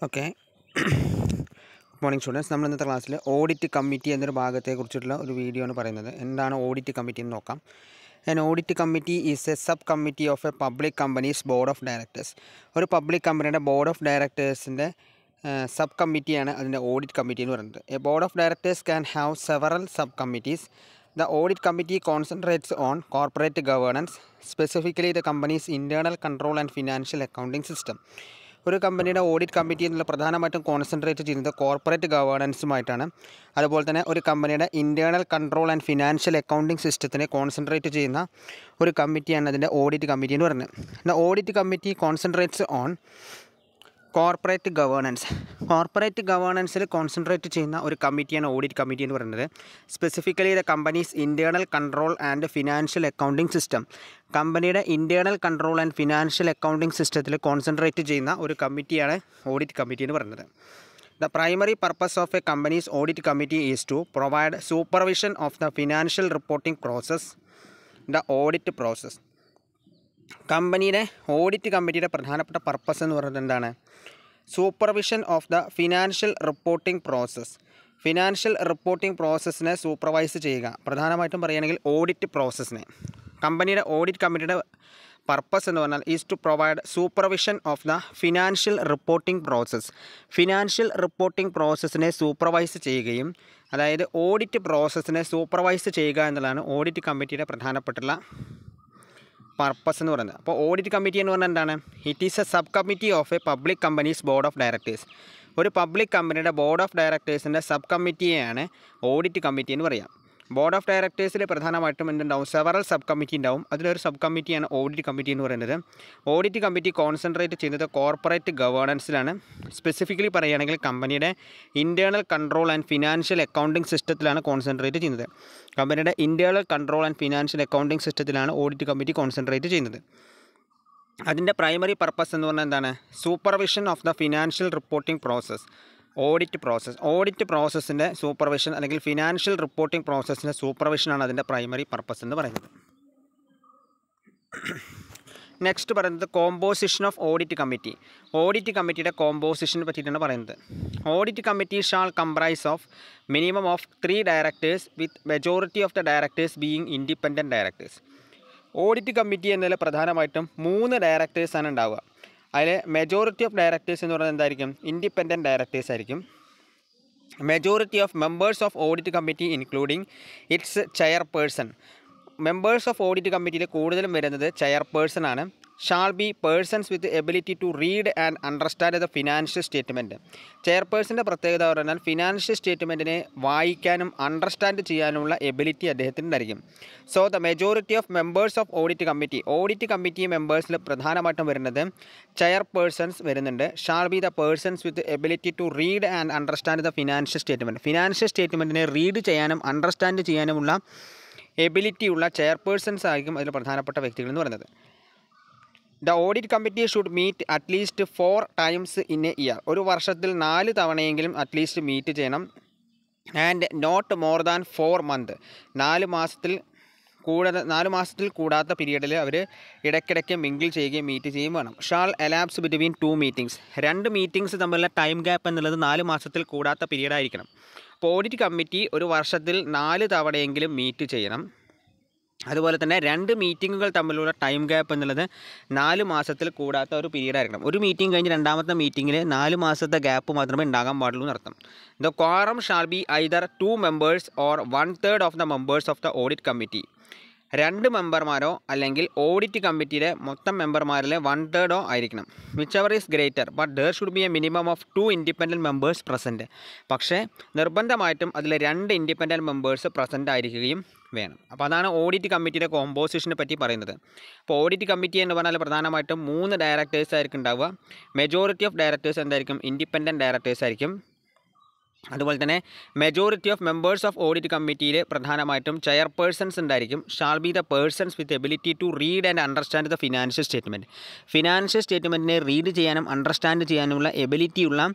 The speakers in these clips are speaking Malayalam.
ഓക്കെ. Good morning students. നമ്മൾ ഇന്നത്തെ ക്ലാസ്സിൽ ഓഡിറ്റ് കമ്മിറ്റി എന്നൊരു ഭാഗത്തെക്കുറിച്ചിട്ടുള്ള ഒരു വീഡിയോ ആണ് പറയുന്നത്. എന്താണ് ഓഡിറ്റ് കമ്മിറ്റി എന്ന് നോക്കാം. An audit committee is a sub committee of a public companies board of directors. ഒരു പബ്ലിക് കമ്പനിയുടെ ബോർഡ് ഓഫ് ഡയറക്ടേഴ്സിൻ്റെ സബ് കമ്മിറ്റിയാണ് അതിൻ്റെ ഓഡിറ്റ് കമ്മിറ്റി എന്ന് പറയുന്നത്. A board of directors can have several sub committees. The audit committee concentrates on corporate governance, specifically the company's internal control and financial accounting system. ഒരു കമ്പനിയുടെ ഓഡിറ്റ് കമ്മിറ്റി എന്നുള്ള പ്രധാനമായിട്ടും കോൺസെൻട്രേറ്റ് ചെയ്യുന്നത് കോർപ്പറേറ്റ് ഗവേണൻസുമായിട്ടാണ്. അതുപോലെ തന്നെ ഒരു കമ്പനിയുടെ internal control and financial accounting സിസ്റ്റത്തിനെ കോൺസെൻട്രേറ്റ് ചെയ്യുന്ന ഒരു കമ്മിറ്റിയാണ് അതിൻ്റെ ഓഡിറ്റ് കമ്മിറ്റി എന്ന് പറയുന്നത്. The audit committee concentrates on corporate governance. Corporate ഗവേണൻസിൽ കോൺസെൻട്രേറ്റ് ചെയ്യുന്ന ഒരു കമ്മിറ്റിയാണ് ഓഡിറ്റ് കമ്മിറ്റി എന്ന് പറയുന്നത്. Specifically the company's internal control and financial accounting system. കമ്പനിയുടെ internal control and financial accounting സിസ്റ്റത്തിൽ കോൺസെൻട്രേറ്റ് ചെയ്യുന്ന ഒരു കമ്മിറ്റിയാണ് ഓഡിറ്റ് കമ്മിറ്റി എന്ന് പറയുന്നത്. The primary purpose of a company's audit committee is to provide supervision of the financial reporting process, the audit process. കമ്പനിയുടെ ഓഡിറ്റ് കമ്മിറ്റിയുടെ പ്രധാനപ്പെട്ട പർപ്പസ് എന്ന് പറയുന്നത് എന്താണ്? Supervision of the financial reporting process. Financial reporting പ്രോസസ്സിനെ സൂപ്പർവൈസ് ചെയ്യുക. പ്രധാനമായിട്ടും പറയുകയാണെങ്കിൽ ഓഡിറ്റ് പ്രോസസ്സിനെ. കമ്പനിയുടെ ഓഡിറ്റ് കമ്മിറ്റിയുടെ പർപ്പസ് എന്ന് പറഞ്ഞാൽ is to provide supervision of the financial reporting process. Financial reporting പ്രോസസ്സിനെ സൂപ്പർവൈസ് ചെയ്യുകയും, അതായത് ഓഡിറ്റ് പ്രോസസ്സിനെ സൂപ്പർവൈസ് ചെയ്യുക എന്നുള്ളതാണ് ഓഡിറ്റ് കമ്മിറ്റിയുടെ പ്രധാനപ്പെട്ടുള്ള പർപ്പസ് എന്ന് പറയുന്നത്. അപ്പോൾ ഓഡിറ്റ് കമ്മിറ്റി എന്ന് പറഞ്ഞാൽ എന്താണ്? It is a sub committee of a public companies board of directors. ഒരു പബ്ലിക് കമ്പനിയുടെ ബോർഡ് ഓഫ് ഡയറക്ടേഴ്സിൻ്റെ സബ് കമ്മിറ്റിയെയാണ് ഓഡിറ്റ് കമ്മിറ്റി എന്ന് പറയാം. ബോർഡ് ഓഫ് ഡയറക്ടേഴ്സിൽ പ്രധാനമായിട്ടും എന്തുണ്ടാവും? സെവറൽ സബ് കമ്മിറ്റി ഉണ്ടാവും. അതിലൊരു സബ് കമ്മിറ്റിയാണ് ഓഡിറ്റ് കമ്മിറ്റി എന്ന് പറയുന്നത്. ഓഡിറ്റ് കമ്മിറ്റി കോൺസെൻട്രേറ്റ് ചെയ്യുന്നത് കോർപ്പറേറ്റ് ഗവേണൻസിലാണ്. സ്പെസിഫിക്കലി പറയുകയാണെങ്കിൽ കമ്പനിയുടെ internal control and financial accounting സിസ്റ്റത്തിലാണ് കോൺസെൻട്രേറ്റ് ചെയ്യുന്നത്. കമ്പനിയുടെ internal control and financial accounting സിസ്റ്റത്തിലാണ് ഓഡിറ്റ് കമ്മിറ്റി കോൺസെൻട്രേറ്റ് ചെയ്യുന്നത്. അതിൻ്റെ പ്രൈമറി പർപ്പസ് എന്ന് പറഞ്ഞാൽ എന്താണ്? Supervision of the financial reporting process. Audit പ്രോസസ്സിൻ്റെ സൂപ്പർവിഷൻ അല്ലെങ്കിൽ ഫിനാൻഷ്യൽ റിപ്പോർട്ടിംഗ് പ്രോസസ്സിൻ്റെ സൂപ്പർവിഷനാണ് അതിൻ്റെ പ്രൈമറി പർപ്പസ് എന്ന് പറയുന്നത്. നെക്സ്റ്റ് പറയുന്നത് composition of audit committee. Audit കമ്മിറ്റിയുടെ കോമ്പോസിഷനെ പറ്റിയിട്ടാണ് പറയുന്നത്. Audit committee shall comprise of minimum of 3 directors with majority of the directors being independent directors. Audit committee എന്നതിൽ പ്രധാനമായിട്ടും 3 ഡയറക്ടേഴ്സാണ് ഉണ്ടാവുക. അതിൽ മെജോറിറ്റി ഓഫ് ഡയറക്ടേഴ്സ് എന്ന് പറയുന്നത് എന്തായിരിക്കും? ഇൻഡിപെൻഡൻറ്റ് ഡയറക്ടേഴ്സ് ആയിരിക്കും. Majority of members of audit committee including its chairperson. Members of audit കമ്മിറ്റിയിൽ കൂടുതലും വരുന്നത് ചെയർപേഴ്സൺ ആണ്. Shall be persons with ability to read and understand the financial statement. ചെയർപേഴ്സൻ്റെ പ്രത്യേകത പറഞ്ഞാൽ ഫിനാൻഷ്യൽ സ്റ്റേറ്റ്മെൻറ്റിനെ വായിക്കാനും അണ്ടർസ്റ്റാൻഡ് ചെയ്യാനുമുള്ള എബിലിറ്റി അദ്ദേഹത്തിനുണ്ടായിരിക്കും. So the majority of members of audit committee മെമ്പേഴ്സിൽ പ്രധാനമായിട്ടും വരുന്നത് ചെയർപേഴ്സൺസ് വരുന്നുണ്ട്. Shall be the persons with ability to read and understand the financial statement. Financial സ്റ്റേറ്റ്മെൻറ്റിനെ റീഡ് ചെയ്യാനും അണ്ടർസ്റ്റാൻഡ് ചെയ്യാനുമുള്ള എബിലിറ്റിയുള്ള ചെയർപേഴ്സൺസ് ആയിരിക്കും അതിൽ പ്രധാനപ്പെട്ട വ്യക്തികൾ എന്ന് പറയുന്നത്. The audit committee should meet at least 4 times in a year. ഒരു വർഷത്തിൽ 4 തവണയെങ്കിലും അറ്റ്ലീസ്റ്റ് മീറ്റ് ചെയ്യണം. And not more than 4 month. 4 മാസത്തിൽ കൂടാത്ത പീരീഡിൽ അവർ ഇടയ്ക്കിടയ്ക്ക് മിങ്കിൾ ചെയ്യുകയും മീറ്റ് ചെയ്യുകയും വേണം. Shall elapse between 2 meetings. 2 meetings തമ്മിലുള്ള ടൈം ഗ്യാപ്പ് എന്നുള്ളത് 4 മാസത്തിൽ കൂടാത്ത പീരീഡ് ആയിരിക്കണം. അപ്പോൾ ഓഡിറ്റ് കമ്മിറ്റി ഒരു വർഷത്തിൽ 4 തവണയെങ്കിലും മീറ്റ് ചെയ്യണം. അതുപോലെ തന്നെ 2 മീറ്റിങ്ങുകൾ തമ്മിലുള്ള ടൈം ഗ്യാപ്പ് എന്നുള്ളത് 4 മാസത്തിൽ കൂടാത്ത ഒരു പീരീഡ് ആയിരിക്കണം. ഒരു മീറ്റിംഗ് കഴിഞ്ഞ് രണ്ടാമത്തെ മീറ്റിങ്ങിൽ 4 മാസത്തെ ഗ്യാപ്പ് മാത്രമേ ഉണ്ടാകാൻ പാടുള്ളൂ എന്നർത്ഥം. The quorum shall be either 2 members or 1/3 of the members of the audit committee. 2 മെമ്പർമാരോ അല്ലെങ്കിൽ ഓഡിറ്റ് കമ്മിറ്റിയിലെ മൊത്തം മെമ്പർമാരിലെ 1/3 ആയിരിക്കണം. Which ever is greater but there should be a minimum of 2 independent members present. പക്ഷേ നിർബന്ധമായിട്ടും അതിൽ 2 ഇൻഡിപെൻഡൻറ്റ് മെമ്പേഴ്സ് പ്രസൻറ്റ് ആയിരിക്കുകയും വേണം. അപ്പോൾ അതാണ് ഓഡിറ്റ് കമ്മിറ്റിയുടെ കോമ്പോസിഷനെ പറ്റി പറയുന്നത്. അപ്പോൾ ഓഡിറ്റ് കമ്മിറ്റി എന്ന് പറഞ്ഞാൽ പ്രധാനമായിട്ടും 3 ഡയറക്ടേഴ്സ് ആയിരിക്കും ഉണ്ടാവുക. മെജോറിറ്റി ഓഫ് ഡയറക്ടേഴ്സ് എന്തായിരിക്കും? ഇൻഡിപെൻഡൻറ്റ് ഡയറക്ടേഴ്സ് ആയിരിക്കും. അതുപോലെ തന്നെ majority of members of audit കമ്മിറ്റിയിൽ പ്രധാനമായിട്ടും ചെയർപേഴ്സൺസ് ഉണ്ടായിരിക്കും. Shall be the persons with ability to read and understand the financial statement. Financial സ്റ്റേറ്റ്മെൻറ്റിനെ റീഡ് ചെയ്യാനും അണ്ടർസ്റ്റാൻഡ് ചെയ്യാനുമുള്ള എബിലിറ്റിയുള്ള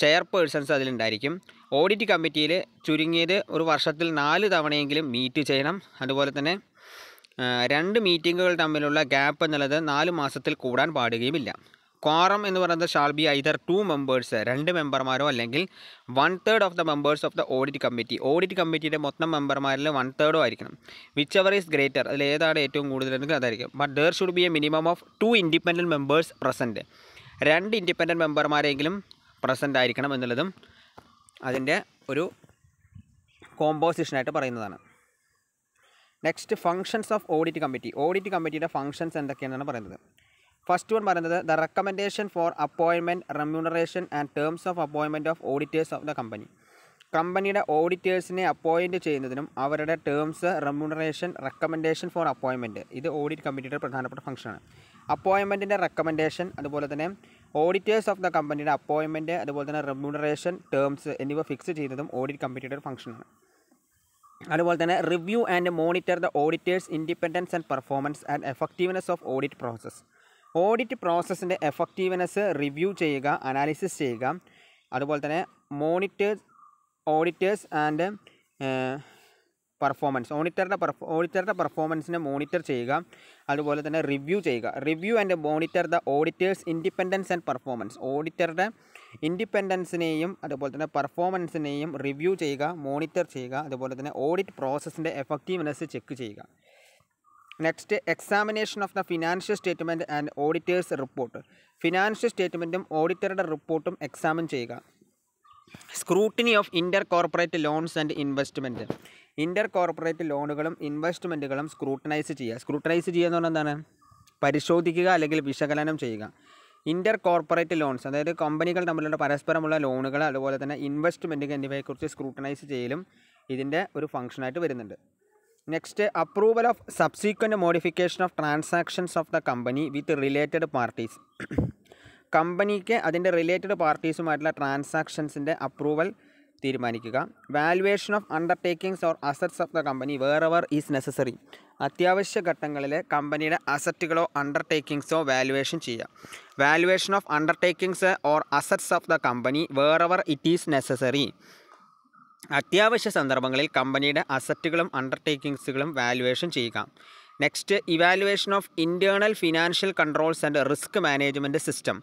ചെയർപേഴ്സൺസ് അതിലുണ്ടായിരിക്കും. ഓഡിറ്റ് കമ്മിറ്റിയിൽ ചുരുങ്ങിയത് ഒരു വർഷത്തിൽ 4 തവണയെങ്കിലും മീറ്റ് ചെയ്യണം. അതുപോലെ തന്നെ 2 മീറ്റിങ്ങുകൾ തമ്മിലുള്ള ഗ്യാപ്പ് എന്നുള്ളത് 4 മാസത്തിൽ കൂടാൻ പാടുകയുമില്ല. ക്വാറം എന്ന് പറയുന്നത് ഷാൾ ബി ഐദർ 2 മെമ്പേഴ്സ്, 2 മെമ്പർമാരോ അല്ലെങ്കിൽ 1/3 of the members of the audit committee. Audit കമ്മിറ്റിയുടെ മൊത്തം മെമ്പർമാരിൽ 1/3 ആയിരിക്കണം. വിച്ച് എവർ ഈസ് ഗ്രേറ്റർ, അതിൽ ഏതാണ് ഏറ്റവും കൂടുതലെങ്കിൽ അതായിരിക്കും. But there should be a minimum of 2 independent members present. 2 independent മെമ്പർമാരെങ്കിലും പ്രസൻ്റ് ആയിരിക്കണം എന്നുള്ളതും അതിൻ്റെ ഒരു കോമ്പോസിഷനായിട്ട് പറയുന്നതാണ്. Next functions of audit committee. Audit കമ്മിറ്റിയുടെ ഫങ്ഷൻസ് എന്തൊക്കെയാണെന്നാണ് പറയുന്നത്. ഫസ്റ്റ് വൺ പറയുന്നത് the recommendation for appointment, remuneration and terms of appointment of auditors of the company. കമ്പനിയുടെ ഓഡിറ്റേഴ്സിനെ അപ്പോയിൻറ്റ് ചെയ്യുന്നതിനും അവരുടെ terms, remuneration, recommendation for appointment, ഇത് ഓഡിറ്റ് കമ്മിറ്റിയുടെ പ്രധാനപ്പെട്ട ഫംഗ്ഷനാണ്. അപ്പോയിൻമെൻറ്റിൻ്റെ റെക്കമെൻഡേഷൻ, അതുപോലെ തന്നെ ഓഡിറ്റേഴ്സ് ഓഫ് ദ കമ്പനിയുടെ അപ്പോയിൻമെൻറ്റ്, അതുപോലെ തന്നെ റെമ്യൂണറേഷൻ, ടേംസ് എന്നിവ ഫിക്സ് ചെയ്യുന്നതും ഓഡിറ്റ് കമ്മിറ്റിയുടെ ഒരു ഫംഗ്ഷനാണ്. അതുപോലെ തന്നെ review and monitor the auditors independence and performance and effectiveness of audit process. Audit പ്രോസസ്സിൻ്റെ എഫക്റ്റീവ്നെസ് റിവ്യൂ ചെയ്യുക, അനാലിസിസ് ചെയ്യുക. അതുപോലെ തന്നെ ഓഡിറ്റേഴ്സ് ആൻഡ് പെർഫോമൻസ്, ഓഡിറ്ററുടെ പെർഫോമൻസിനെ മോണിറ്റർ ചെയ്യുക, അതുപോലെ തന്നെ റിവ്യൂ ചെയ്യുക. Review and monitor the auditors independence and performance. ഓഡിറ്ററുടെ ഇൻഡിപെൻഡൻസിനെയും അതുപോലെ തന്നെ പെർഫോമൻസിനെയും റിവ്യൂ ചെയ്യുക, മോണിറ്റർ ചെയ്യുക. അതുപോലെ തന്നെ ഓഡിറ്റ് പ്രോസസ്സിൻ്റെ എഫക്റ്റീവ്നെസ് ചെക്ക് ചെയ്യുക. Next examination of the financial statement and auditors report. Financial സ്റ്റേറ്റ്മെൻറ്റും ഓഡിറ്ററുടെ റിപ്പോർട്ടും എക്സാമിൻ ചെയ്യുക. Scrutiny of inter corporate loans and investment. Inter corporate ലോണുകളും ഇൻവെസ്റ്റ്മെൻറ്റുകളും സ്ക്രൂട്ടനൈസ് ചെയ്യുക. സ്ക്രൂട്ടനൈസ് ചെയ്യുക എന്ന് പറഞ്ഞാൽ എന്താണ്? പരിശോധിക്കുക അല്ലെങ്കിൽ വിശകലനം ചെയ്യുക. ഇൻ്റർ കോർപ്പറേറ്റ് ലോൺസ്, അതായത് കമ്പനികൾ തമ്മിലുള്ള പരസ്പരമുള്ള ലോണുകൾ, അതുപോലെ തന്നെ ഇൻവെസ്റ്റ്മെൻറ്റുകൾ എന്നിവയെക്കുറിച്ച് സ്ക്രൂട്ടനൈസ് ചെയ്യലും ഇതിൻ്റെ ഒരു ഫംഗ്ഷനായിട്ട് വരുന്നുണ്ട്. Next approval of subsequent modification of transactions of the company with related parties. കമ്പനിക്ക് അതിൻ്റെ റിലേറ്റഡ് പാർട്ടീസുമായിട്ടുള്ള ട്രാൻസാക്ഷൻസിൻ്റെ അപ്രൂവൽ തീരുമാനിക്കുക. Valuation of undertakings or assets of the company where ever is necessary. അത്യാവശ്യ ഘട്ടങ്ങളിൽ കമ്പനിയുടെ അസറ്റുകളോ അണ്ടർടേക്കിങ്സോ വാലുവേഷൻ ചെയ്യുക. Valuation of undertakings or assets of the company where ever it is necessary. അത്യാവശ്യ സന്ദർഭങ്ങളിൽ കമ്പനിയുടെ അസറ്റുകളും അണ്ടർടേക്കിങ്സുകളും വാലുവേഷൻ ചെയ്യുക. Next evaluation of internal financial controls and risk management system.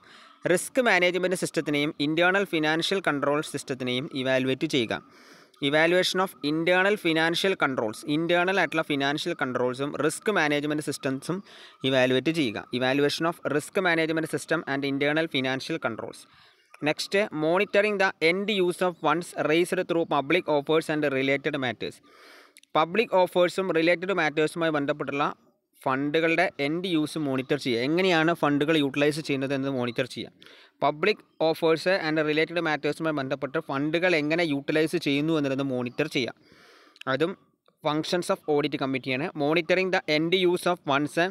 Risk management സിസ്റ്റത്തിനെയും ഇൻറ്റേർണൽ ഫിനാൻഷ്യൽ കൺട്രോൾ സിസ്റ്റത്തിനെയും ഇവാലുവേറ്റ് ചെയ്യുക. Evaluation of internal financial controls, internal ആയിട്ടുള്ള ഫിനാൻഷ്യൽ കൺട്രോൾസും റിസ്ക് മാനേജ്മെൻറ്റ് സിസ്റ്റംസും ഇവാലുവേറ്റ് ചെയ്യുക. Evaluation of risk management system and internal financial controls. Next monitoring the end use of funds raised through public offers and related matters. Public ഓഫേഴ്സും റിലേറ്റഡ് മാറ്റേഴ്സുമായി ബന്ധപ്പെട്ടുള്ള ഫണ്ടുകളുടെ എൻഡ് യൂസ് മോണിറ്റർ ചെയ്യുക. എങ്ങനെയാണ് ഫണ്ടുകൾ യൂട്ടിലൈസ് ചെയ്യുന്നത് എന്ന് മോണിറ്റർ ചെയ്യുക. പബ്ലിക് ഓഫേഴ്സ് ആൻഡ് റിലേറ്റഡ് മാറ്റേഴ്സുമായി ബന്ധപ്പെട്ട് ഫണ്ടുകൾ എങ്ങനെ യൂട്ടിലൈസ് ചെയ്യുന്നു എന്നുള്ളത് മോണിറ്റർ ചെയ്യുക. അതും ഫങ്ഷൻസ് ഓഫ് ഓഡിറ്റ് കമ്മിറ്റിയാണ്. Monitoring the end use of funds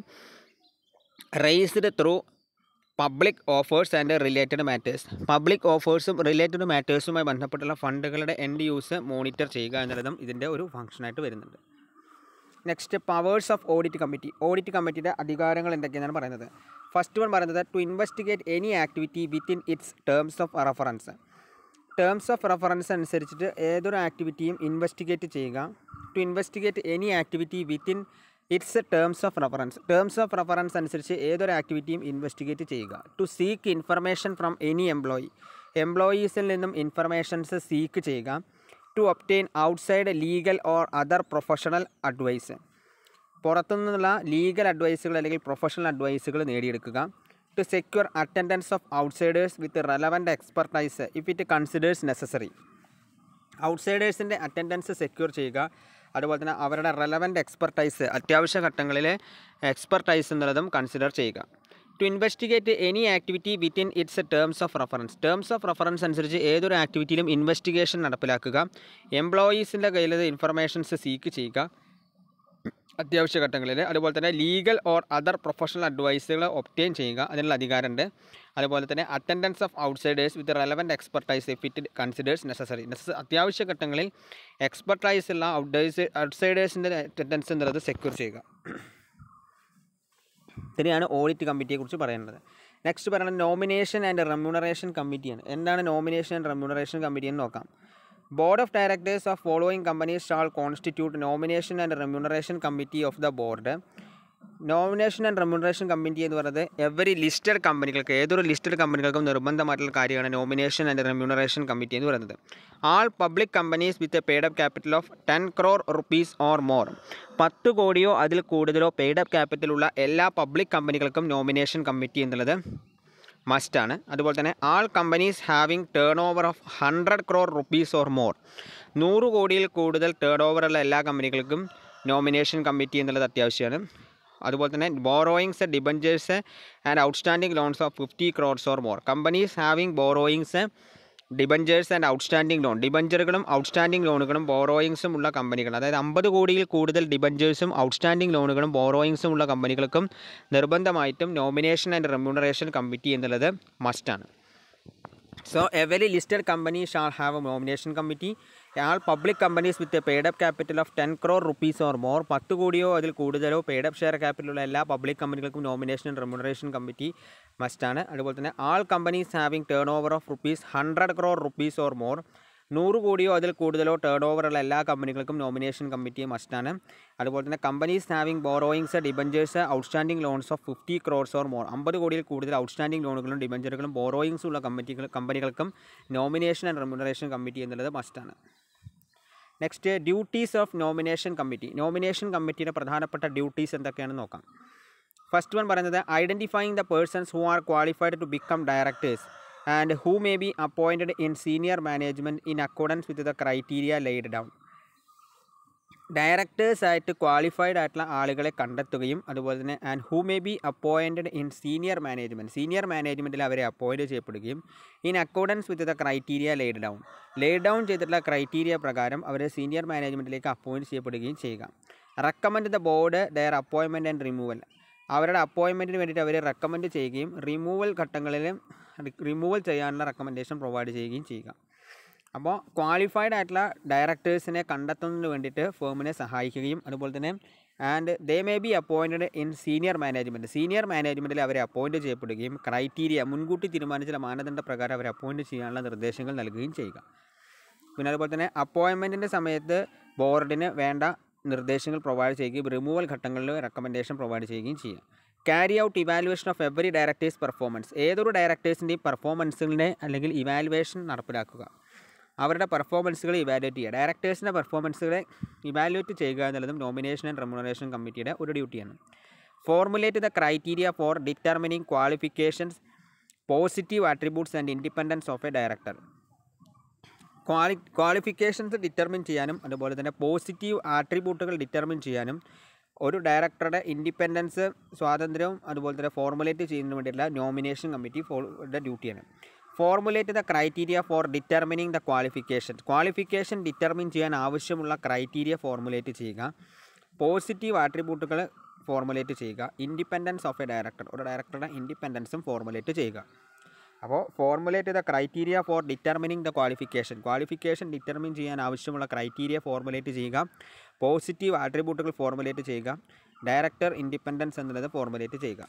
raised through public offers and related matters. Public ഓഫേഴ്സും റിലേറ്റഡ് മാറ്റേഴ്സുമായി ബന്ധപ്പെട്ടുള്ള ഫണ്ടുകളുടെ എൻഡ് യൂസ് മോണിറ്റർ ചെയ്യുക എന്നുള്ളതും ഇതിൻ്റെ ഒരു ഫംഗ്ഷനായിട്ട് വരുന്നുണ്ട്. Next powers of audit committee. Audit കമ്മിറ്റിയുടെ അധികാരങ്ങൾ എന്തൊക്കെയാണെന്നാണ് പറയുന്നത്. ഫസ്റ്റ് വൺ പറയുന്നത് to investigate any activity within its terms of reference. Terms of reference അനുസരിച്ചിട്ട് ഏതൊരു ആക്ടിവിറ്റിയും ഇൻവെസ്റ്റിഗേറ്റ് ചെയ്യുക. To investigate any activity within its terms of reference. Terms of reference അനുസരിച്ച് ഏതൊരു ആക്ടിവിറ്റിയും ഇൻവെസ്റ്റിഗേറ്റ് ചെയ്യുക. To seek information from any employee. എംപ്ലോയീസിൽ നിന്നും ഇൻഫർമേഷൻസ് സീക്ക് ചെയ്യുക. To obtain outside legal or other professional advice. പുറത്തുനിന്നുള്ള ലീഗൽ അഡ്വൈസുകൾ അല്ലെങ്കിൽ പ്രൊഫഷണൽ അഡ്വൈസുകൾ നേടിയെടുക്കുക. To secure attendance of outsiders with relevant expertise if it considers necessary. ഔട്ട്സൈഡേഴ്സിൻ്റെ അറ്റൻഡൻസ് സെക്യൂർ ചെയ്യുക. അതുപോലെ തന്നെ അവരുടെ റെലവൻറ്റ് എക്സ്പെർട്ടൈസ്, അത്യാവശ്യ ഘട്ടങ്ങളിലെ എക്സ്പെർട്ടൈസ് എന്നുള്ളതും കൺസിഡർ ചെയ്യുക. To investigate any activity within its terms of reference. Terms of reference അനുസരിച്ച് ഏതൊരു ആക്ടിവിറ്റിയിലും ഇൻവെസ്റ്റിഗേഷൻ നടപ്പിലാക്കുക. എംപ്ലോയീസിൻ്റെ കയ്യിൽ ഇൻഫർമേഷൻസ് സീക്ക് ചെയ്യുക അത്യാവശ്യ ഘട്ടങ്ങളിൽ. അതുപോലെ തന്നെ ലീഗൽ ഓർ അതർ പ്രൊഫഷണൽ അഡ്വൈസുകൾ ഒബ്റ്റെയിൻ ചെയ്യുക, അതിനുള്ള അധികാരമുണ്ട്. അതുപോലെ തന്നെ attendance of outsiders with relevant expertise if it considers necessary. അത്യാവശ്യ ഘട്ടങ്ങളിൽ എക്സ്പെർട്ടൈസ് ഉള്ള ഔട്ട്സൈഡേഴ്സിൻ്റെ അറ്റൻഡൻസ് എന്നുള്ളത് സെക്യൂർ ചെയ്യുക. ഇതിനെയാണ് ഓഡിറ്റ് കമ്മിറ്റിയെക്കുറിച്ച് പറയുന്നത്. നെക്സ്റ്റ് പറയുന്നത് നോമിനേഷൻ ആൻഡ് റെമ്യൂണറേഷൻ കമ്മിറ്റിയാണ്. എന്താണ് നോമിനേഷൻ ആൻഡ് റെമ്യൂണറേഷൻ കമ്മിറ്റി എന്ന് നോക്കാം. Board of directors of following companies shall constitute nomination and remuneration committee of the board. Nomination and remuneration committee എന്ന് പറയുന്നത് എവറി ലിസ്റ്റഡ് കമ്പനികൾക്ക് ഏതൊരു ലിസ്റ്റഡ് കമ്പനികൾക്കും നിർബന്ധമായിട്ടുള്ള കാര്യമാണ് നോമിനേഷൻ ആൻഡ് റെമ്യൂണറേഷൻ കമ്മിറ്റി എന്ന് പറയുന്നത്. All public companies with a paid up capital of 10 crore rupees or more 10 കോടിയോ അതിൽ കൂടുതലോ പെയ്ഡ് അപ്പ് ക്യാപിറ്റലുള്ള എല്ലാ പബ്ലിക് കമ്പനികൾക്കും നോമിനേഷൻ കമ്മിറ്റി എന്നുള്ളത് മസ്റ്റാണ്. അതുപോലെ തന്നെ all companies having turnover of 100 crore rupees or more 100 കോടിയിൽ കൂടുതൽ ടേൺ ഓവറുള്ള എല്ലാ കമ്പനികൾക്കും നോമിനേഷൻ കമ്മിറ്റി എന്നുള്ളത് അത്യാവശ്യമാണ്. അതുപോലെ തന്നെ borrowings, debentures and outstanding loans of 50 crores or more companies having borrowings, debentures and outstanding loan ഡിബഞ്ചറുകളും ഔട്ട്സ്റ്റാൻഡിംഗ് ലോണുകളും ബോറോയിങ്സും ഉള്ള കമ്പനികൾ, അതായത് 50 കോടിയിൽ കൂടുതൽ ഡിബഞ്ചേഴ്സും ഔട്ട്സ്റ്റാൻഡിംഗ് ലോണുകളും ബോറോയിങ്സും ഉള്ള കമ്പനികൾക്കും നിർബന്ധമായിട്ടും നോമിനേഷൻ ആൻഡ് റെമ്യൂണറേഷൻ കമ്മിറ്റി എന്നുള്ളത് മസ്റ്റാണ്. So every listed company shall have a nomination committee. All public companies with a paid up capital of 10 crore rupees or more 10 കോടിയോ അതിൽ കൂടുതലോ പെയ്ഡ് അപ്പ് ഷെയർ ക്യാപിറ്റലുള്ള എല്ലാ പബ്ലിക് കമ്പനികൾക്കും നോമിനേഷൻ ആൻഡ് റെമ്യൂണറേഷൻ കമ്മിറ്റി മസ്റ്റാണ്. അതുപോലെ തന്നെ all companies having turnover of rupees 100 crore rupees or more 100 കോടിയോ അതിൽ കൂടുതലോ ടേൺ ഓവറുള്ള എല്ലാ കമ്പനികൾക്കും നോമിനേഷൻ കമ്മിറ്റി മസ്റ്റാണ്. അതുപോലെ തന്നെ companies having borrowings, debentures, outstanding loans of 50 crores or more 50 കോടിയിൽ കൂടുതൽ ഔട്ട്സ്റ്റാൻഡിംഗ് ലോണുകളും ഡിബഞ്ചറുകളും ബോറോയിങ്സും ഉള്ള കമ്പനികൾക്കും നോമിനേഷൻ ആൻഡ് റെമ്യൂണറേഷൻ കമ്മിറ്റി എന്നുള്ളത് മസ്റ്റാണ്. Next, duties of nomination committee. നോമിനേഷൻ കമ്മിറ്റിയുടെ പ്രധാനപ്പെട്ട ഡ്യൂട്ടീസ് എന്തൊക്കെയാണെന്ന് നോക്കാം. ഫസ്റ്റ് വൺ പറയുന്നത് identifying the persons who are qualified to become directors and who may be appointed in senior management in accordance with the criteria laid down. Directors ആയിട്ട് ക്വാളിഫൈഡ് ആയിട്ടുള്ള ആളുകളെ കണ്ടെത്തുകയും അതുപോലെ തന്നെ and who may be appointed in senior മാനേജ്മെൻറ്റിൽ അവരെ അപ്പോയിൻറ്റ് ചെയ്യപ്പെടുകയും in accordance with the criteria laid down ചെയ്തിട്ടുള്ള ക്രൈറ്റീരിയ പ്രകാരം അവരെ സീനിയർ മാനേജ്മെൻറ്റിലേക്ക് അപ്പോയിൻറ്റ് ചെയ്യപ്പെടുകയും ചെയ്യുക. Recommend the board their appointment and removal. അവരുടെ അപ്പോയിൻമെൻറ്റിന് വേണ്ടിയിട്ട് അവരെ റെക്കമെൻഡ് ചെയ്യുകയും റിമൂവൽ ഘട്ടങ്ങളിൽ റിമൂവൽ ചെയ്യാനുള്ള റെക്കമെൻഡേഷൻ പ്രൊവൈഡ് ചെയ്യുകയും ചെയ്യുക. അപ്പോൾ ക്വാളിഫൈഡ് ആയിട്ടുള്ള ഡയറക്ടേഴ്സിനെ കണ്ടെത്തുന്നതിന് വേണ്ടിയിട്ട് ഫേമിനെ സഹായിക്കുകയും അതുപോലെ തന്നെ and they may be appointed in senior മാനേജ്മെൻറ്റിൽ അവരെ അപ്പോയിൻറ്റ് ചെയ്യപ്പെടുകയും ക്രൈറ്റീരിയ മുൻകൂട്ടി തീരുമാനിച്ച മാനദണ്ഡ പ്രകാരം അവരെ അപ്പോയിൻറ്റ് ചെയ്യാനുള്ള നിർദ്ദേശങ്ങൾ നൽകുകയും ചെയ്യുക. പിന്നെ അതുപോലെ തന്നെ അപ്പോയിൻമെൻറ്റിൻ്റെ സമയത്ത് ബോർഡിന് വേണ്ട നിർദ്ദേശങ്ങൾ പ്രൊവൈഡ് ചെയ്യുകയും റിമൂവൽ ഘട്ടങ്ങളിൽ റെക്കമെൻഡേഷൻ പ്രൊവൈഡ് ചെയ്യുകയും ചെയ്യുക. Carry out evaluation of every directors performance. ഏതൊരു ഡയറക്ടേഴ്സിൻ്റെയും പെർഫോമൻസുകളുടെ അല്ലെങ്കിൽ ഇവാലുവേഷൻ നടപ്പിലാക്കുക. അവരുടെ പെർഫോമൻസുകൾ ഇവാലുവേറ്റ് ചെയ്യുക. ഡയറക്ടേഴ്സിൻ്റെ പെർഫോമൻസുകളെ ഇവാലുവേറ്റ് ചെയ്യുക എന്നുള്ളതും നോമിനേഷൻ ആൻഡ് റെമ്യൂണറേഷൻ കമ്മിറ്റിയുടെ ഒരു ഡ്യൂട്ടിയാണ്. Formulate the criteria for determining qualifications, positive attributes and independence of a director. Qualifications determine ചെയ്യാനും അതുപോലെ തന്നെ പോസിറ്റീവ് ആട്രിബ്യൂട്ടുകൾ ഡിറ്റർമിൻ ചെയ്യാനും ഒരു ഡയറക്ടറുടെ ഇൻഡിപെൻഡൻസ്, സ്വാതന്ത്ര്യവും അതുപോലെ തന്നെ ഫോർമുലേറ്റ് ചെയ്യുന്നതിന് വേണ്ടിയിട്ടുള്ള നോമിനേഷൻ കമ്മിറ്റിയുടെ ഡ്യൂട്ടിയാണ്. Formulate the criteria for determining the qualification determine ചെയ്യാൻ ആവശ്യമുള്ള ക്രൈറ്റീരിയ ഫോർമുലേറ്റ് ചെയ്യുക. പോസിറ്റീവ് ആട്രിബ്യൂട്ടുകൾ ഫോർമുലേറ്റ് ചെയ്യുക. ഇൻഡിപെൻഡൻസ് ഓഫ് എ ഡയറക്ടർ, ഒരു ഡയറക്ടറുടെ ഇൻഡിപെൻഡൻസും ഫോർമുലേറ്റ് ചെയ്യുക. അപ്പോൾ formulate the criteria for determining the qualification determine ചെയ്യാൻ ആവശ്യമുള്ള ക്രൈറ്റീരിയ ഫോർമുലേറ്റ് ചെയ്യുക. പോസിറ്റീവ് ആട്രിബ്യൂട്ടുകൾ ഫോർമുലേറ്റ് ചെയ്യുക. ഡയറക്ടർ ഇൻഡിപെൻഡൻസ് എന്നുള്ളത് ഫോർമുലേറ്റ് ചെയ്യുക.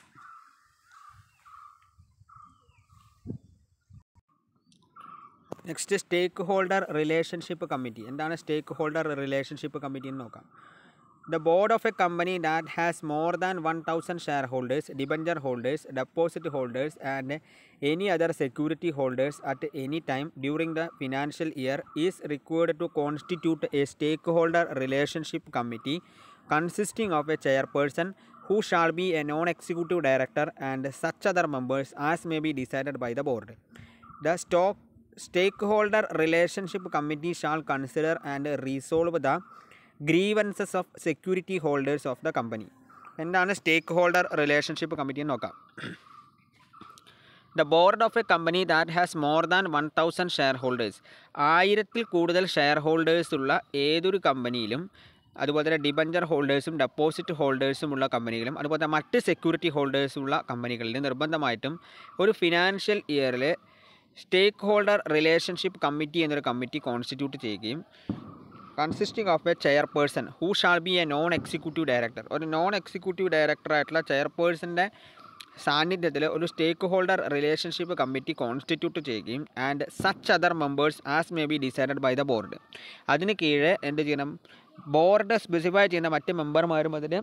Next, stakeholder relationship committee. എന്താണ് സ്റ്റേക്ക് ഹോൾഡർ റിലേഷൻഷിപ്പ് കമ്മിറ്റി എന്ന് നോക്കാം. The board of a company that has more than 1,000 shareholders, debenture holders, deposit holders and any other security holders at any time during the financial year is required to constitute a stakeholder relationship committee consisting of a chairperson who shall be a non-executive director and such other members as may be decided by the board. The stakeholder relationship committee shall consider and resolve the grievances of security holders of the company. എന്താണ് സ്റ്റേക്ക് ഹോൾഡർ റിലേഷൻഷിപ്പ് കമ്മിറ്റി എന്ന് നോക്കാം. The board of a company that has more than 1,000 shareholders. 1000-ൽ കൂടുതൽ ഷെയർ ഹോൾഡേഴ്സ് ഉള്ള ഏതൊരു കമ്പനിയിലും അതുപോലെ തന്നെ ഡിബഞ്ചർ ഹോൾഡേഴ്സും ഡെപ്പോസിറ്റ് ഹോൾഡേഴ്സും ഉള്ള കമ്പനികളും അതുപോലെ തന്നെ മറ്റ് സെക്യൂരിറ്റി ഹോൾഡേഴ്സുള്ള കമ്പനികളിൽ നിർബന്ധമായിട്ടും ഒരു ഫിനാൻഷ്യൽ ഇയറിൽ സ്റ്റേക്ക് ഹോൾഡർ റിലേഷൻഷിപ്പ് കമ്മിറ്റി എന്നൊരു കമ്മിറ്റി കോൺസ്റ്റിറ്റ്യൂട്ട് ചെയ്യുകയും consisting of a chairperson who shall be a non executive director. ഒരു നോൺ എക്സിക്യൂട്ടീവ് ഡയറക്ടറായിട്ടുള്ള ചെയർപേഴ്സൻ്റെ സാന്നിധ്യത്തിൽ ഒരു stakeholder relationship committee constitute ചെയ്യുകയും and such other members as may be decided by the board. അതിന് കീഴെ എന്ത് ചെയ്യണം, ബോർഡ് സ്പെസിഫൈ ചെയ്യുന്ന മറ്റ് മെമ്പർമാരും അതിന്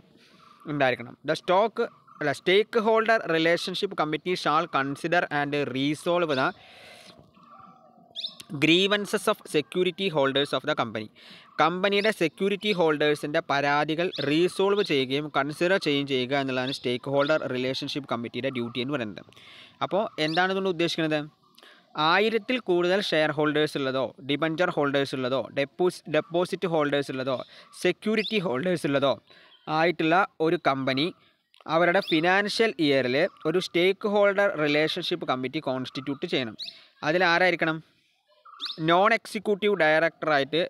ഉണ്ടായിരിക്കണം. Stakeholder relationship committee shall consider and resolve the grievances of security holders of the company. കമ്പനിയുടെ സെക്യൂരിറ്റി ഹോൾഡേഴ്സിൻ്റെ പരാതികൾ റീസോൾവ് ചെയ്യുകയും കൺസിഡർ ചെയ്യുക എന്നുള്ളതാണ് സ്റ്റേക്ക് ഹോൾഡർ റിലേഷൻഷിപ്പ് കമ്മിറ്റിയുടെ ഡ്യൂട്ടി എന്ന് പറയുന്നത്. അപ്പോൾ എന്താണ് ഇതുകൊണ്ട് ഉദ്ദേശിക്കുന്നത്? 1000-ൽ കൂടുതൽ ഷെയർ ഹോൾഡേഴ്സ് ഉള്ളതോ, ഡിബഞ്ചർ ഹോൾഡേഴ്സ് ഉള്ളതോ, ഡെപ്പോസിറ്റ് ഹോൾഡേഴ്സ് ഉള്ളതോ, സെക്യൂരിറ്റി ഹോൾഡേഴ്സ് ഉള്ളതോ ആയിട്ടുള്ള ഒരു കമ്പനി അവരുടെ ഫിനാൻഷ്യൽ ഇയറിൽ ഒരു stakeholder relationship committee constitute ചെയ്യണം. അതിലാരായിരിക്കണം? നോൺ എക്സിക്യൂട്ടീവ് ഡയറക്ടറായിട്ട്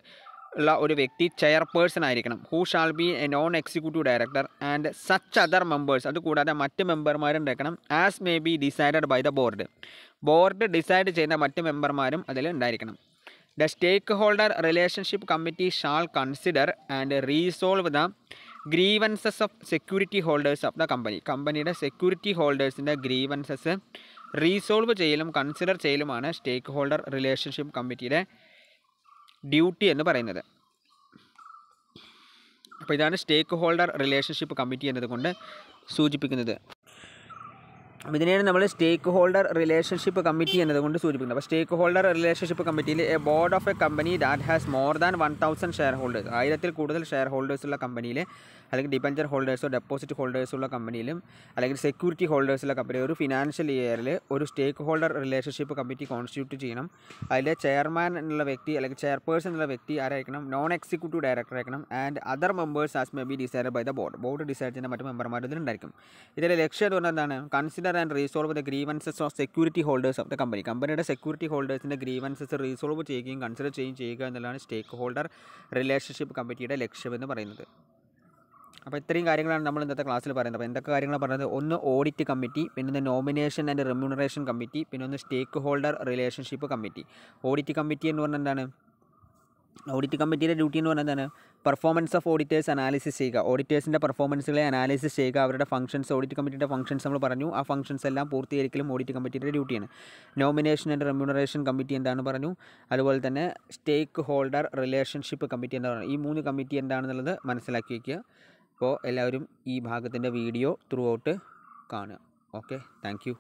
ഉള്ള ഒരു വ്യക്തി ചെയർപേഴ്സൺ ആയിരിക്കണം. Who shall be a non executive director and such other members. അതുകൂടാതെ മറ്റ് മെമ്പർമാരുണ്ടാക്കണം. As may be decided by the board. Board decide ചെയ്യുന്ന മറ്റ് മെമ്പർമാരും അതിൽ ഉണ്ടായിരിക്കണം. The stakeholder relationship committee shall consider and resolve the grievances of security holders of the company. കമ്പനിയുടെ സെക്യൂരിറ്റി ഹോൾഡേഴ്സിൻ്റെ ഗ്രീവൻസസ് റീസോൾവ് ചെയ്യലും കൺസിഡർ ചെയ്യലുമാണ് സ്റ്റേക്ക് ഹോൾഡർ റിലേഷൻഷിപ്പ് കമ്മിറ്റിയുടെ ഡ്യൂട്ടി എന്ന് പറയുന്നത്. അപ്പോൾ ഇതാണ് സ്റ്റേക്ക് ഹോൾഡർ റിലേഷൻഷിപ്പ് കമ്മിറ്റി എന്നതുകൊണ്ട് സൂചിപ്പിക്കുന്നത്. അപ്പോൾ ഇതിനെയാണ് നമ്മൾ സ്റ്റേക്ക് ഹോൾഡർ റിലേഷൻഷിപ്പ് കമ്മിറ്റി എന്നതുകൊണ്ട് സൂചിപ്പിക്കുന്നത്. അപ്പോൾ സ്റ്റേക്ക് ഹോൾഡർ റിലേഷൻഷിപ്പ് കമ്മിറ്റിയിൽ a board of a company that has more than 1000 shareholders, 1000-ൽ കൂടുതൽ ഷെയർ ഹോൾഡേഴ്സുള്ള കമ്പനിയിൽ, അല്ലെങ്കിൽ ഡിബഞ്ചർ ഹോൾഡേഴ്സോ ഡെപ്പോസിറ്റ് ഹോൾഡേഴ്സുള്ള കമ്പനിയിലും, അല്ലെങ്കിൽ സെക്യൂരിറ്റി ഹോൾഡേഴ്സുള്ള കമ്പനി ഒരു ഫിനാൻഷ്യൽ ഇയറിൽ ഒരു stakeholder relationship committee constitute ചെയ്യണം. അതിലെ ചെയർമാൻ എന്നുള്ള വ്യക്തി അല്ലെങ്കിൽ ചെയർപേഴ്സൺ എന്നുള്ള വ്യക്തി ആരായിരിക്കണം? നോൺ എക്സിക്യൂട്ടീവ് ഡയറക്ടർ ആയിരിക്കണം. And other members as may be decided by the board. Board decide ചെയ്യുന്ന മറ്റ് മെമ്പർമാർ ഇതിലുണ്ടായിരിക്കും. ഇതിലെ ലക്ഷ്യം എന്ന് പറഞ്ഞാൽ എന്താണ്? Consider and resolve the grievances of security holders of the company. കമ്പനിയുടെ സെക്യൂരിറ്റി ഹോൾഡേഴ്സിൻ്റെ ഗ്രീവൻസസ് റീസോൾവ് ചെയ്യുകയും കൺസിഡർ ചെയ്യുക എന്നുള്ളതാണ് സ്റ്റേക്ക് ഹോൾഡർ റിലേഷൻഷിപ്പ് കമ്മിറ്റിയുടെ ലക്ഷ്യമെന്ന് പറയുന്നത്. അപ്പോൾ ഇത്രയും കാര്യങ്ങളാണ് നമ്മൾ ഇന്നത്തെ ക്ലാസ്സിൽ പറയുന്നത്. അപ്പോൾ എന്തൊക്കെ കാര്യങ്ങളാണ് പറയുന്നത്? ഒന്ന് ഓഡിറ്റ് കമ്മിറ്റി, പിന്നെ നോമിനേഷൻ ആൻഡ് റെമ്യൂണറേഷൻ കമ്മിറ്റി, പിന്നെ ഒന്ന് stakeholder relationship committee. Audit committee എന്ന് പറഞ്ഞാൽ എന്താണ്? ഓഡിറ്റ് കമ്മിറ്റിയുടെ ഡ്യൂട്ടി എന്ന് പറഞ്ഞാൽ എന്താണ്? പെർഫോമൻസ് ഓഫ് ഓഡിറ്റേഴ്സ് അനാലിസിസ് ചെയ്യുക. ഓഡിറ്റേഴ്സിൻ്റെ പെർഫോമൻസുകളെ അനാലിസിസ് ചെയ്യുക. അവരുടെ ഫംഗ്ഷൻസ്, ഓഡിറ്റ് കമ്മിറ്റിയുടെ ഫംഗ്ഷൻസ് നമ്മൾ പറഞ്ഞു. ആ ഫംഗ്ഷൻസ് എല്ലാം പൂർത്തീകരിക്കലും ഓഡിറ്റ് കമ്മിറ്റിയുടെ ഡ്യൂട്ടിയാണ്. നോമിനേഷൻ ആൻഡ് റെമ്യൂണറേഷൻ കമ്മിറ്റി എന്താണെന്ന് പറഞ്ഞു. അതുപോലെ തന്നെ സ്റ്റേക്ക് ഹോൾഡർ റിലേഷൻഷിപ്പ് കമ്മിറ്റി എന്താ പറയുക. ഈ 3 കമ്മിറ്റി എന്താണെന്നുള്ളത് മനസ്സിലാക്കി വയ്ക്കുക. അപ്പോൾ എല്ലാവരും ഈ ഭാഗത്തിൻ്റെ വീഡിയോ ത്രൂ ഔട്ട് കാണുക. Okay, thank you.